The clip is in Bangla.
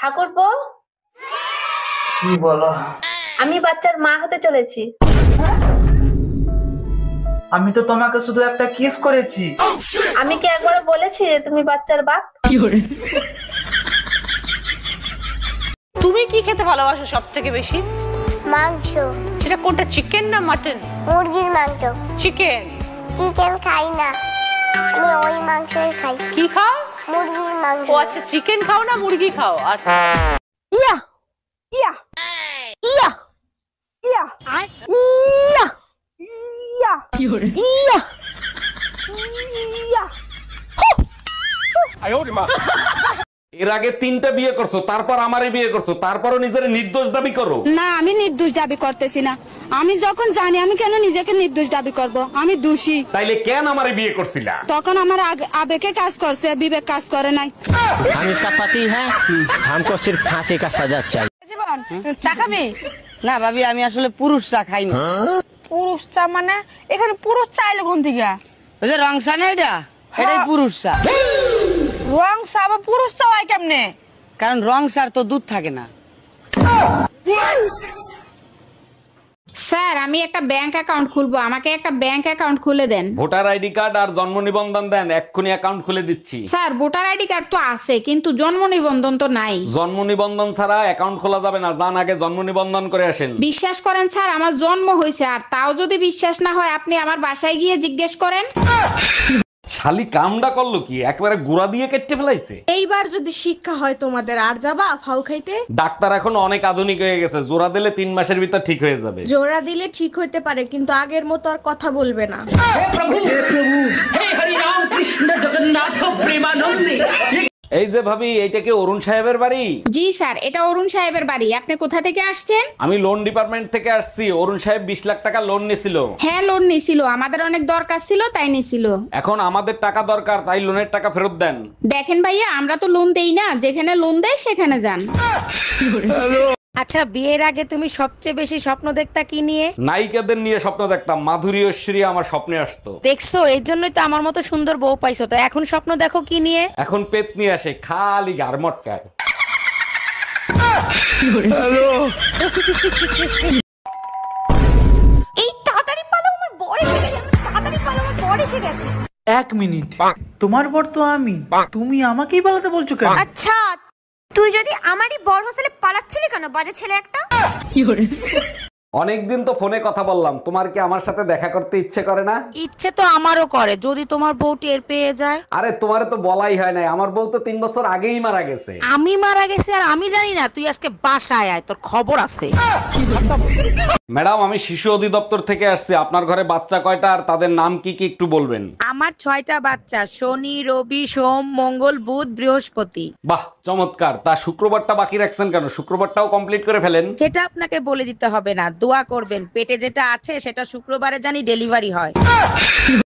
ঠাকুরপো, কি বলো? আমি বাচ্চার মা হতে চলেছি। আমি তো তোমাকে শুধু একটা কিস করেছি। আমি কি একবার বলেছি যে তুমি বাচ্চার বাপ? তুমি কি খেতে ভালোবাসো সব থেকে বেশি? মাংস। সেটা কোনটা, চিকেন না মাটন? মুরগির মাংস। চিকেন। চিকেন খাই না, আমি ওই মাংসই খাই। কি খাও? মুরগির মাংস। ও আচ্ছা, চিকেন খাও না মুরগি খাও? আচ্ছা। ইয়া ইয়া ইয়া ইয়া ইয়া ইয়া ইয়া ইয়া। এর আগে 3টা বিয়ে করছো, তারপর আমারে বিয়ে করছো, তারপরও নিজের নির্দোষ দাবি করো। না, আমি নির্দোষ দাবি করতেছি না। আমি যখন জানি, আমি কেন নিজেকে নির্দোষ দাবি করব? আমি দোষী। তাইলে কেন আমারে বিয়ে করছিলা? তখন আমার আবেগে কাজ করছে, বিবেক কাজ করে নাই। हम इसका पति है, हमको सिर्फ फांसी का सजा चाहिए। চা খাবি? না ভাবি, আমি আসলে পুরুষ চা খাই না। পুরুষ চা মানে? এখানে পুরুষ চা এলো কোন থেকে? ওই যে রং চা না, এটাই পুরুষ চা। রং চা আবার পুরুষ চা হয় কেমনে? কারণ রং চার তো দুধ থাকে না। স্যার, আমি একটা ব্যাংক অ্যাকাউন্ট খুলবো, আমাকে একটা ব্যাংক অ্যাকাউন্ট খুলে দেন। ভোটার আইডি কার্ড আর জন্ম নিবন্ধন দেন, এক্ষুনি অ্যাকাউন্ট খুলে দিচ্ছি। স্যার, ভোটার আইডি কার্ড তো আছে, কিন্তু জন্ম নিবন্ধন তো নাই। জন্ম নিবন্ধন ছাড়া অ্যাকাউন্ট খোলা যাবে না, যান আগে জন্ম নিবন্ধন করে আসেন। বিশ্বাস করেন স্যার, আমার জন্ম হয়েছে, আর তাও যদি বিশ্বাস না হয় আপনি আমার বাসায় গিয়ে জিজ্ঞেস করেন। শালি কামডা করলো কি, একবারে গুড়া দিয়ে কেটে ফেলাইছে। এইবার যদি শিক্ষা হয় তোমাদের, আর যাবা ফাউ খাইতে? ডাক্তার এখন অনেক আধুনিক হয়ে গেছে, জোড়া দিলে 3 মাসের ভিতর ঠিক হয়ে যাবে। জোড়া দিলে ঠিক হইতে পারে, কিন্তু আগের মতো আর কথা বলবে না। এই যে ভাবি, এইটা কি অরুণ সাহেবের বাড়ি? জি স্যার, এটা অরুণ সাহেবের বাড়ি। আপনি কোথা থেকে আসছেন? আমি লোন ডিপার্টমেন্ট থেকে আসছি। অরুণ সাহেব 20 লাখ টাকা লোন নিছিল। হ্যাঁ, লোন নিছিল, আমাদের অনেক দরকার ছিল তাই নিছিল। এখন আমাদের টাকা দরকার, তাই লোনের টাকা ফেরত দেন। দেখেন ভাইয়া, আমরা তো লোন দেই না, যেখানে লোন দেয় সেখানে যান। আচ্ছা, বিয়ের আগে তুমি সবচেয়ে বেশি স্বপ্ন দেখতা কি নিয়ে? নায়িকাদের নিয়ে স্বপ্ন দেখতাম, মাধুরী ঐশ্বরী আমার স্বপ্নে আসতো। দেখছো, এই জন্যই তো আমার মতো সুন্দর বউ পাইছো। তো এখন স্বপ্ন দেখো কি নিয়ে? এখন পেট নিয়ে আসে, খালি গারমটকায়। এই তাড়াতাড়ি পালাও, আমার বর এসে গেছে। তাড়াতাড়ি পালাও, আমার বর এসে গেছে। 1 মিনিট, তোমার বর তো আমি, তুমি আমাকেই পালাতে বলছো কেন? আচ্ছা, তুই যদি আমারই বর হোস্টেলে পালাচ্ছিলি কেন, বাজে ছেলে একটা? অনেকদিন তো ফোনে কথা বললাম, তোমার কি আমার সাথে দেখা করতে ইচ্ছে করে না? ইচ্ছে তো আমারও করে, যদি তোমার বউ টের পেয়ে যায়। আরে তোমারে তো বলাই হয় নাই, আমার বউ তো 3 বছর আগেই মারা গেছে। আমি মারা গেছি আর আমি জানি না? তুই আজকে বাসায় আয়, তোর খবর আছে। ম্যাডাম, আমি শিশু অধিদপ্তর থেকে আসছি। আপনার ঘরে বাচ্চা কয়টা আর তাদের নাম কি কি একটু বলবেন? আমার 6টা বাচ্চা, শনি, রবি, সোম, মঙ্গল, বুধ, বৃহস্পতি। বাহ, চমৎকার। তা শুক্রবারটা বাকি রাখছেন কেন? শুক্রবারটাও কমপ্লিট করে ফেলেন। সেটা আপনাকে বলে দিতে হবে না, দোয়া করবেন পেটে যেটা আছে সেটা শুক্রবারে জানি ডেলিভারি হয়।